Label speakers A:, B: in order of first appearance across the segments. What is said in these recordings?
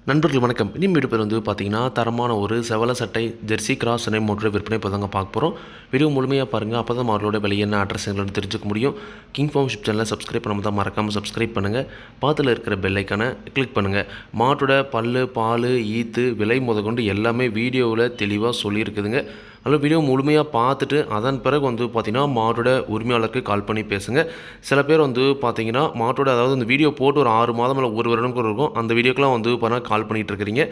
A: நண்பர்கள் வணக்கம். இனி வீடியோ பேர் பார்த்தீங்கன்னா, தரமான ஒரு செவல சட்டை ஜெர்சி கிராஸ் சினை மோட்டர் விற்பனை இப்போ தாங்க பார்க்க போகிறோம். வீடியோ முழுமையாக பாருங்கள். அப்போ தான் மாடலோட விலை என்ன அட்ரஸ் எங்கன்னு தெரிஞ்சுக்க முடியும். கிங் ஃபார்ம்ஷிப் சேனலை சப்ஸ்கிரைப் பண்ணாமல் தான் மறக்காமல் சப்ஸ்கிரைப் பண்ணுங்கள். பாத்தில் இருக்கிற பெல் ஐக்கானை கிளிக் பண்ணுங்கள். மாட்டோட பல்லு, பால், ஈத்து, விலை முதற்கொண்டு எல்லாமே வீடியோவில் தெளிவாக சொல்லியிருக்குதுங்க. அதில் வீடியோ முழுமையாக பார்த்துட்டு அதன் பிறகு பார்த்திங்கன்னா மாட்டோட உரிமையாளருக்கு கால் பண்ணி பேசுங்க. சில பேர் பார்த்திங்கன்னா மாட்டோட அதாவது அந்த வீடியோ போட்டு ஒரு 6 மாதம் இல்லை 1 வருடம் கூட இருக்கும். அந்த வீடியோக்கெலாம் பார்த்தீங்கன்னா கால் பண்ணிகிட்டு இருக்கிறீங்க.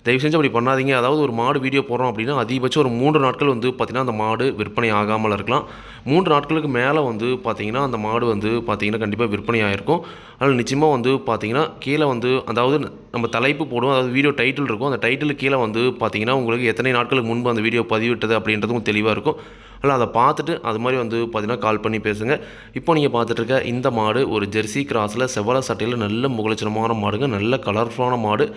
A: தயவு செஞ்சு அப்படி பண்ணாதீங்க. அதாவது ஒரு மாடு வீடியோ போடுறோம் அப்படின்னா அதிகபட்சம் ஒரு 3 நாட்கள் பார்த்திங்கன்னா அந்த மாடு விற்பனை ஆகாமல் இருக்கலாம். 3 நாட்களுக்கு மேலே பார்த்திங்கன்னா அந்த மாடு பார்த்திங்கன்னா கண்டிப்பாக விற்பனை ஆகிருக்கும். அதனால் நிச்சயமாக பார்த்திங்கன்னா கீழே அதாவது நம்ம தலைப்பு போடுவோம். அதாவது வீடியோ டைட்டில் இருக்கும். அந்த டைட்டிலுக்கு கீழே பார்த்திங்கன்னா உங்களுக்கு எத்தனை நாட்களுக்கு முன்பு அந்த வீடியோ பதிவிட்டது அப்படின்றதும் தெளிவாக இருக்கும். அதனால் அதை பார்த்துட்டு அது மாதிரி பார்த்திங்கன்னா கால் பண்ணி பேசுங்க. இப்போ நீங்கள் பார்த்துட்டு இருக்க இந்த மாடு ஒரு ஜெர்சி கிராஸில் செவல சட்டையில் நல்ல முகலட்சணமான மாடுங்க. நல்ல கலர்ஃபுல்லான மாடு.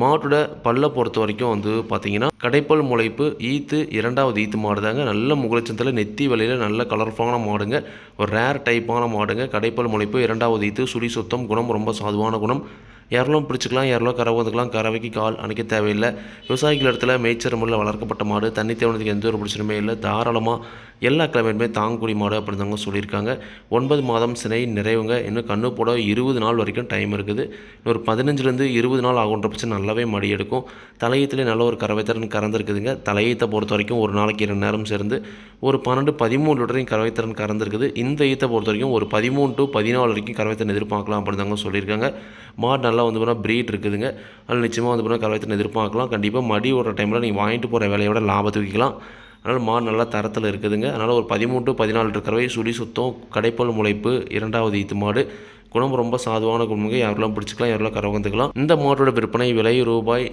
A: மாட்டோட பல்லை பொறுத்த வரைக்கும் பார்த்திங்கன்னா கடைப்பல் முளைப்பு ஈத்து 2வது ஈத்து மாடு தாங்க. நல்ல முகலட்சணத்தில் நெத்தி வலையில் நல்ல கலர்ஃபுல்லான மாடுங்க. ஒரு ரேர் டைப்பான மாடுங்க. கடைப்பல் முளைப்பு 2வது ஈத்து சுழி சுத்தம் குணம் ரொம்ப சாதுவான குணம். யாரெல்லாம் பிடிச்சிக்கலாம், யாரெல்லாம் கறவை வந்துக்கலாம். கறவைக்கு கால் அணைக்க தேவையில்லை. விவசாயிகள் இடத்துல மேய்ச்சல் முறையில் வளர்க்கப்பட்ட மாடு. தண்ணி தேவனத்துக்கு எந்த ஒரு பிரச்சனையுமே இல்லை. தாராளமாக எல்லா கிழமையுமே தாங்கக்கூடிய மாடு அப்படின்னு தாங்க சொல்லியிருக்காங்க. 9 மாதம் சினை நிறைவுங்க. இன்னும் கண்ணு போட 20 நாள் வரைக்கும் டைம் இருக்குது. இன்னொரு 15லேருந்து 20 நாள் ஆகுன்ற பட்சம் நல்லாவே மடி எடுக்கும். தலையத்துலேயே நல்ல ஒரு கறவை திறன் கறந்துருக்குதுங்க. தலையத்தை பொறுத்த வரைக்கும் ஒரு நாளைக்கு 2 நேரம் சேர்ந்து ஒரு 12-13 லிட்டரையும் கறவை திறன் கறந்துருக்குது. இந்த ஈத்தை பொறுத்த வரைக்கும் ஒரு 13 to 14 வரைக்கும் கறவை திறன் எதிர்பார்க்கலாம் அப்படின்னு தாங்க சொல்லியிருக்காங்க. மாடு நல்லா ப்ரீட் இருக்குதுங்க. அதில் நிச்சயமாக கறவை திறன் எதிர்பார்க்கலாம். கண்டிப்பாக மடி ஓடுற டைமில் நீங்கள் வாங்கிட்டு போகிற விலையோட லாபத்தை வைக்கலாம். அதனால் மாடு நல்லா தரத்தில் இருக்குதுங்க. அதனால் ஒரு 13 to 14 லிட்டர் கறவை சுழி சுத்தம் கடைப்பல் முளைப்பு 2வது ஈத்து மாடு. குணம் ரொம்ப சாதுவான குணமுங்க. யாரெல்லாம் பிடிச்சிக்கலாம், யாரெல்லாம் கறந்துக்கலாம். இந்த மாட்டோட விற்பனை விலை ரூபாய்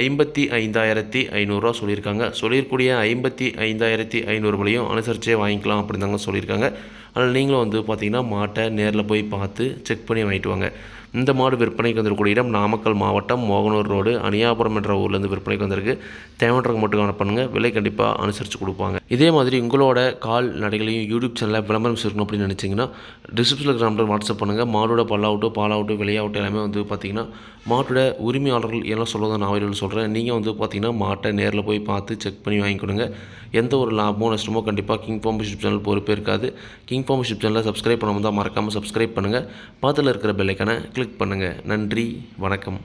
A: 55,500 சொல்லியிருக்காங்க. சொல்லியிருக்கூடிய 55,500 விலையும் அனுசரிச்சே வாங்கிக்கலாம் அப்படின்னு தாங்க சொல்லியிருக்காங்க. அதனால் நீங்களும் பார்த்தீங்கன்னா மாட்டை நேரில் போய் பார்த்து செக் பண்ணி வாங்கிட்டு வாங்க. இந்த மாடு விற்பனைக்கு வந்திருக்கூடிய இடம் நாமக்கல் மாவட்டம் மோகனூர் ரோடு அணியாபுரம் என்ற ஊர்லேருந்து விற்பனைக்கு வந்திருக்கு. தேவைன்றவங்க மட்டும் காணப்படுங்க. விலை கண்டிப்பாக அனுசரித்து கொடுப்பாங்க. இதே மாதிரி உங்களோட கால் நடைகளையும் யூடியூப் சேனலில் விளம்பரம் சேர்க்கணும் அப்படின்னு நினச்சிங்கன்னா டிஸ்கிரிப்ஷனில் இருக்கிற நம்பர் வாட்ஸ்அப் பண்ணுங்கள். மாடோட பல்லாகட்டும் பாலாகட்டும் விலையாகட்டும் எல்லாமே பார்த்திங்கன்னா மாட்டோட உரிமையாளர்கள் எல்லாம் சொல்லுவதை நான் வீடியோவில் சொல்கிறேன். நீங்கள் பார்த்திங்கன்னா மாட்டை நேரில் போய் பார்த்து செக் பண்ணி வாங்கிக்கொடுங்க. எந்த ஒரு லாபமோ நஷ்டமோ கண்டிப்பாக கிங் ஃபார்ம்ஷிப் சேனல் பொறுப்பே இருக்காது. கிங் ஃபார்ம்ஷிப் சேனலை சப்ஸ்கிரைப் பண்ணாமல் தான் மறக்காமல் சப்ஸ்கிரைப் பண்ணுங்கள். பாத்தில் இருக்கிற பெல் ஐக்கானை கிளிக் பண்ணுங்கள். நன்றி, வணக்கம்.